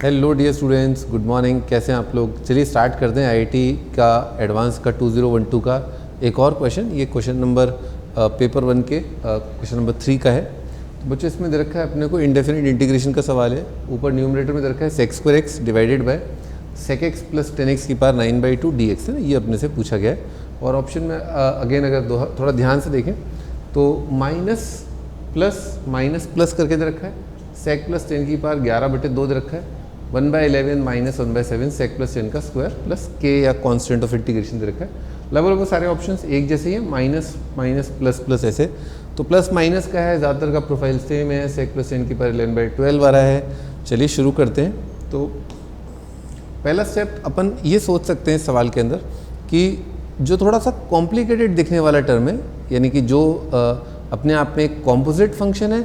Hello dear students, good morning. कैसे हैं आप लोग? चलिए स्टार्ट करते हैं आईआईटी का एडवांस का 2012 का एक और क्वेश्चन। ये क्वेश्चन नंबर पेपर 1 के क्वेश्चन नंबर 3 का है। तो बच्चों इसमें दे रखा है अपने को इंडेफिनिट इंटीग्रेशन का सवाल है। ऊपर न्यूमरेटर में दे रखा है sec² divided by sec x plus 10x की पावर 9/2 dx है ना, ये अपने से पूछा गया है। और ऑप्शन में अगेन अगर थोड़ा ध्यान से देखें तो माइनस प्लस करके दे रखा है। sec प्लस 10 की पावर 11/2 दे रखा है। 1/11 माइनस 1/7 sec प्लस 10 का स्क्वायर प्लस k या कांस्टेंट ऑफ इंटीग्रेशन दे रखा है। लगभग सारे ऑप्शंस एक जैसे ही हैं, माइनस माइनस प्लस ऐसे। तो प्लस माइनस का है, ज़्यादातर का प्रोफाइल सेम है। sec प्लस 10 की पावर 11/12 आ रहा है। चलिए शुरू करते हैं। तो पहला स्टेप अपन ये सोच सकते हैं इस सवाल के अंदर कि जो थोड़ा सा कॉम्प्लिकेटेड दिखने वाला टर्म है, यानी कि जो अपने आप में एक कॉम्पोजिट फंक्शन है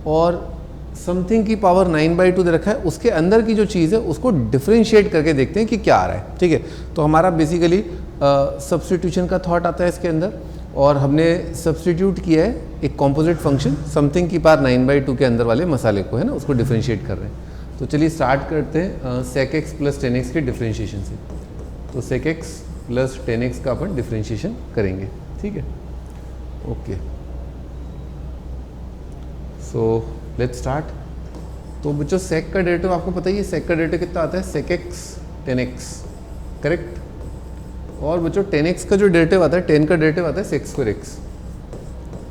और समथिंग की पावर 9/2 दे रखा है, उसके अंदर की जो चीज़ है उसको डिफरेंशिएट करके देखते हैं कि क्या आ रहा है। ठीक है, तो हमारा बेसिकली सब्स्टिट्यूशन का थॉट आता है इसके अंदर, और हमने सब्स्टिट्यूट किया है एक कॉम्पोजिट फंक्शन समथिंग की पावर 9/2 के अंदर वाले मसाले को, है ना, उसको डिफरेंशिएट कर रहे हैं। तो चलिए स्टार्ट करते हैं sec x प्लस 10x के डिफरेंशिएशन से। तो sec x प्लस 10x का अपन डिफरेंशिएशन करेंगे। ठीक है, ओके, सो लेट्स स्टार्ट। तो बच्चों sec का डेरिवेटिव आपको पता ही है, sec का डेरिवेटिव कितना आता है, sec x 10x, करेक्ट। और बच्चों 10x का जो डेरिवेटिव आता है, 10 का डेरिवेटिव आता है sec² x।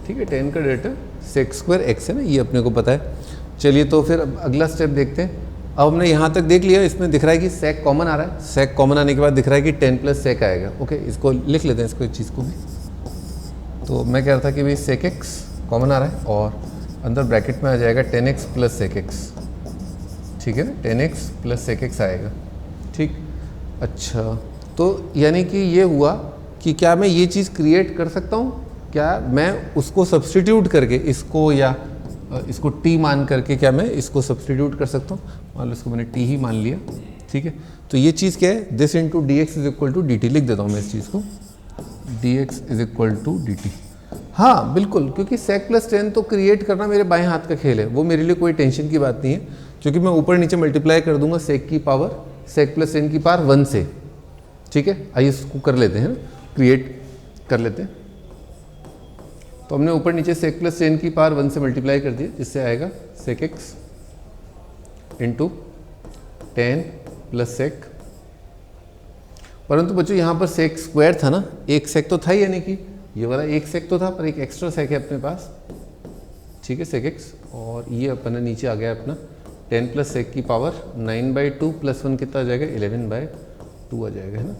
ठीक है, 10 का डेरिवेटिव sec² x है ना, ये अपने को पता है। चलिए तो फिर अगला स्टेप देखते हैं। अब हमने यहाँ तक देख लिया, इसमें दिख रहा है कि sec कॉमन आ रहा है। sec कॉमन आने के बाद दिख रहा है कि 10 प्लस sec आएगा। ओके, इसको लिख लेते हैं, इसको इस चीज़ को भी। तो मैं कह रहा था कि भाई sec x कॉमन आ रहा है और अंदर ब्रैकेट में आ जाएगा 10x प्लस sec x। ठीक है ना, 10x प्लस sec x आएगा। ठीक, अच्छा, तो यानी कि ये हुआ कि क्या मैं ये चीज़ क्रिएट कर सकता हूँ? क्या मैं उसको सब्स्टिट्यूट करके इसको या इसको t मान करके क्या मैं इसको सब्स्टिट्यूट कर सकता हूँ? मान लो इसको मैंने t ही मान लिया। ठीक है, तो ये चीज़ क्या है, this into dx is equal to dt। लिख देता हूँ मैं इस चीज़ को, dx is equal to dt। हाँ बिल्कुल, क्योंकि sec प्लस 10 तो क्रिएट करना मेरे बाएं हाथ का खेल है, वो मेरे लिए कोई टेंशन की बात नहीं है, क्योंकि मैं ऊपर नीचे मल्टीप्लाई कर दूंगा sec की पावर sec प्लस 10 की पावर 1 से। ठीक है, आइए इसको कर लेते हैं ना, क्रिएट कर लेते हैं। तो हमने ऊपर नीचे sec प्लस 10 की पावर 1 से मल्टीप्लाई कर दिया, जिससे आएगा sec x into 10 plus sec। परंतु बच्चों यहाँ पर sec स्क्वायर था ना, एक sec तो था ही, यानी कि ये वाला एक sec तो था, पर एक एक्स्ट्रा sec है अपने पास। ठीक है, sec x, और ये अपने नीचे आ गया अपना 10 प्लस sec की पावर 9/2 प्लस 1 कितना आ जाएगा, 11/2 आ जाएगा, है ना,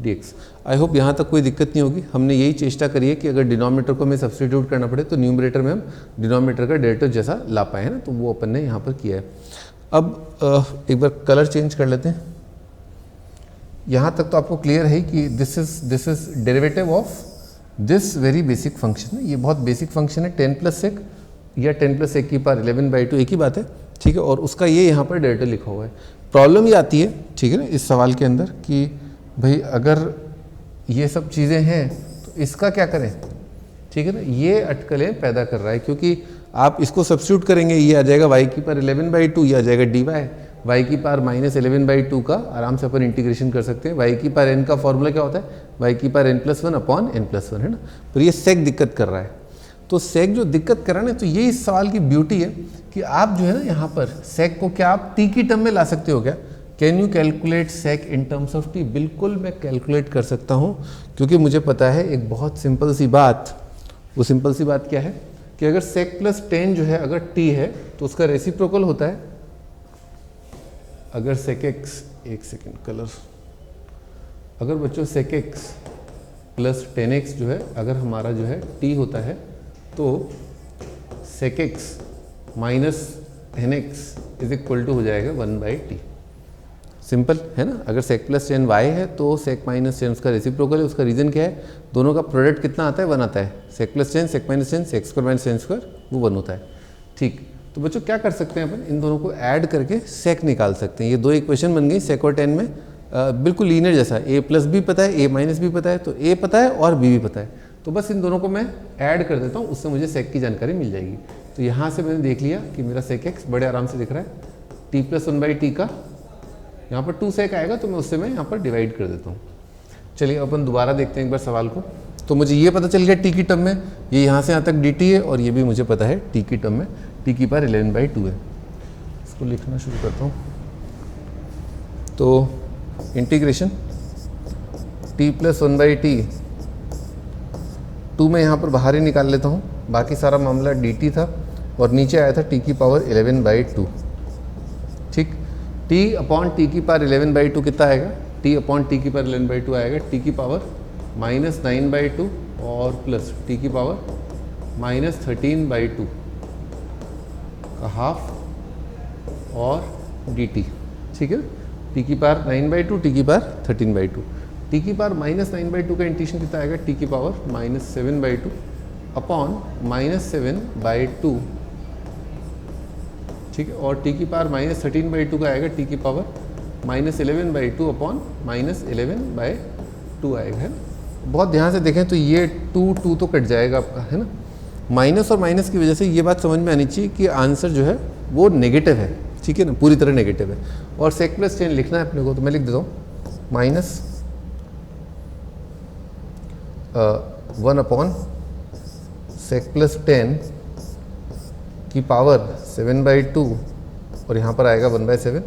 dx। आई होप यहाँ तक कोई दिक्कत नहीं होगी। हमने यही चेष्टा करी है कि अगर डिनोमिनेटर को हमें सब्स्टिट्यूट करना पड़े तो न्यूमरेटर में हम डिनोमिनेटर का डेरिवेटिव जैसा ला पाए, है ना, तो वो अपन ने यहाँ पर किया है। अब एक बार कलर चेंज कर लेते हैं। यहाँ तक तो आपको क्लियर है कि this is derivative of this very basic function है। ये बहुत बेसिक फंक्शन है, 10 प्लस sec या 10 प्लस sec की पावर 11/2, एक ही बात है। ठीक है, और उसका ये यहाँ पर डेरिवेटिव लिखा हुआ है। प्रॉब्लम ये आती है, ठीक है ना, इस सवाल के अंदर कि भाई अगर ये सब चीज़ें हैं तो इसका क्या करें। ठीक है ना, ये अटकलें पैदा कर रहा है, क्योंकि आप इसको सब्स्टिट्यूट करेंगे, ये आ जाएगा y की पावर 11/2, ये आ जाएगा dy। y की पावर माइनस 11/2 का आराम से अपन इंटीग्रेशन कर सकते हैं। y की पावर n का फॉर्मूला क्या होता है, y की पावर n+1 अपॉन n+1, है ना। पर ये sec दिक्कत कर रहा है। तो sec जो दिक्कत कर रहा है ना, तो ये इस सवाल की ब्यूटी है कि आप जो है ना यहाँ पर sec को क्या आप t की टर्म में ला सकते हो क्या? Can you calculate sec in terms of t? बिल्कुल मैं कैलकुलेट कर सकता हूँ, क्योंकि मुझे पता है एक बहुत सिंपल सी बात। वो सिंपल सी बात क्या है कि अगर sec प्लस 10 जो है अगर t है तो उसका रेसिप्रोकल होता है। अगर sec x, एक सेकेंड कलर, अगर बच्चों sec x प्लस 10x जो है अगर हमारा जो है t होता है, तो sec x minus 10x is equal to हो जाएगा 1/t। सिंपल है ना। अगर sec प्लस 10 y है तो sec माइनस 10 उसका रेसिप्रोकल है। उसका रीज़न क्या है, दोनों का प्रोडक्ट कितना आता है, 1 आता है। sec plus 10 sec minus 10 sec² minus 10² वो 1 होता है। ठीक, तो बच्चों क्या कर सकते हैं अपन, इन दोनों को ऐड करके sec निकाल सकते हैं। ये दो इक्वेशन बन गई sec और 10 में, बिल्कुल लीनियर जैसा। a प्लस भी पता है, a माइनस भी पता है, तो a पता है और b भी पता है। तो बस इन दोनों को मैं ऐड कर देता हूँ, उससे मुझे sec की जानकारी मिल जाएगी। तो यहाँ से मैंने देख लिया कि मेरा sec x बड़े आराम से दिख रहा है टी प्लस 1/t का यहाँ पर 2 sec आएगा, तो मैं उससे मैं यहाँ पर डिवाइड कर देता हूँ। चलिए अपन दोबारा देखते हैं एक बार सवाल को। तो मुझे ये पता चल गया टी की टर्म में, ये यहाँ से यहाँ तक dt है, और ये भी मुझे पता है टी की टर्म में टी की पावर 11/2 है। इसको लिखना शुरू करता हूँ। तो इंटीग्रेशन टी प्लस 1/t, 2 मैं यहाँ पर बाहर ही निकाल लेता हूँ, बाकी सारा मामला dt था, और नीचे आया था टी की पावर 11/2। ठीक, t अपॉन टी की पावर 11/2 कितना आएगा? t अपॉन टी की पावर 11/2 आएगा टी की पावर -9/2 और प्लस टी की पावर -13/2 का हाफ और dt। ठीक है, टी की पावर 9/2, टी की पावर 13/2। टी की पावर -9/2 का इंटीग्रेशन कितना आएगा? टी की पावर -7/2 अपॉन -7/2। ठीक है, और टी की पावर -13/2 का आएगा टी की पावर -11/2 अपॉन -11/2 आएगा, है ना। बहुत ध्यान से देखें तो ये 2 तो कट जाएगा आपका, है ना। माइनस और माइनस की वजह से ये बात समझ में आनी चाहिए कि आंसर जो है वो नेगेटिव है, ठीक है ना, पूरी तरह नेगेटिव है। और सेक प्लस 10 लिखना है अपने को, तो मैं लिख देता हूँ -1 अपॉन सेक प्लस 10 की पावर 7/2, और यहाँ पर आएगा 1/7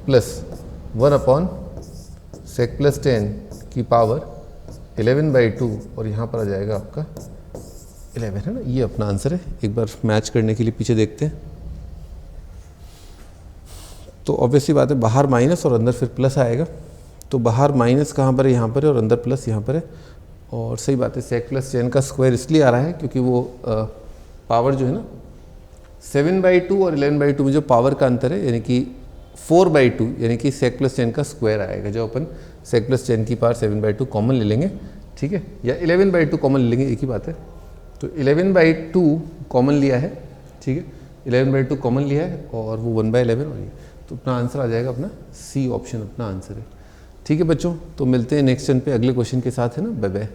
प्लस 1 अपॉन सेक प्लस 10 की पावर 11/2, और यहाँ पर आ जाएगा आपका 11, है ना। ये अपना आंसर है। एक बार मैच करने के लिए पीछे देखते हैं। तो ऑब्वियसली बात है, बाहर माइनस और अंदर फिर प्लस आएगा। तो बाहर माइनस कहाँ पर है? यहाँ पर है, और अंदर प्लस यहाँ पर है। और सही बात है, सेक प्लस 10 का स्क्वायर इसलिए आ रहा है क्योंकि वो पावर जो है ना 7/2 और 11/2 में जो पावर का अंतर है, यानी कि 4/2, यानी कि सेक प्लस 10 का स्क्वायर आएगा। जो अपन सेक प्लस 10 की पावर 7/2 कॉमन ले लेंगे, ठीक है, या 11/2 कॉमन ले लेंगे, एक ही बात है। तो 11/2 कॉमन लिया है, ठीक है, 11/2 कॉमन लिया है, और वो 1/11 और ये, तो अपना आंसर आ जाएगा अपना सी ऑप्शन अपना आंसर है। ठीक है बच्चों, तो मिलते हैं नेक्स्ट टर्न पे अगले क्वेश्चन के साथ, है ना। Bye bye.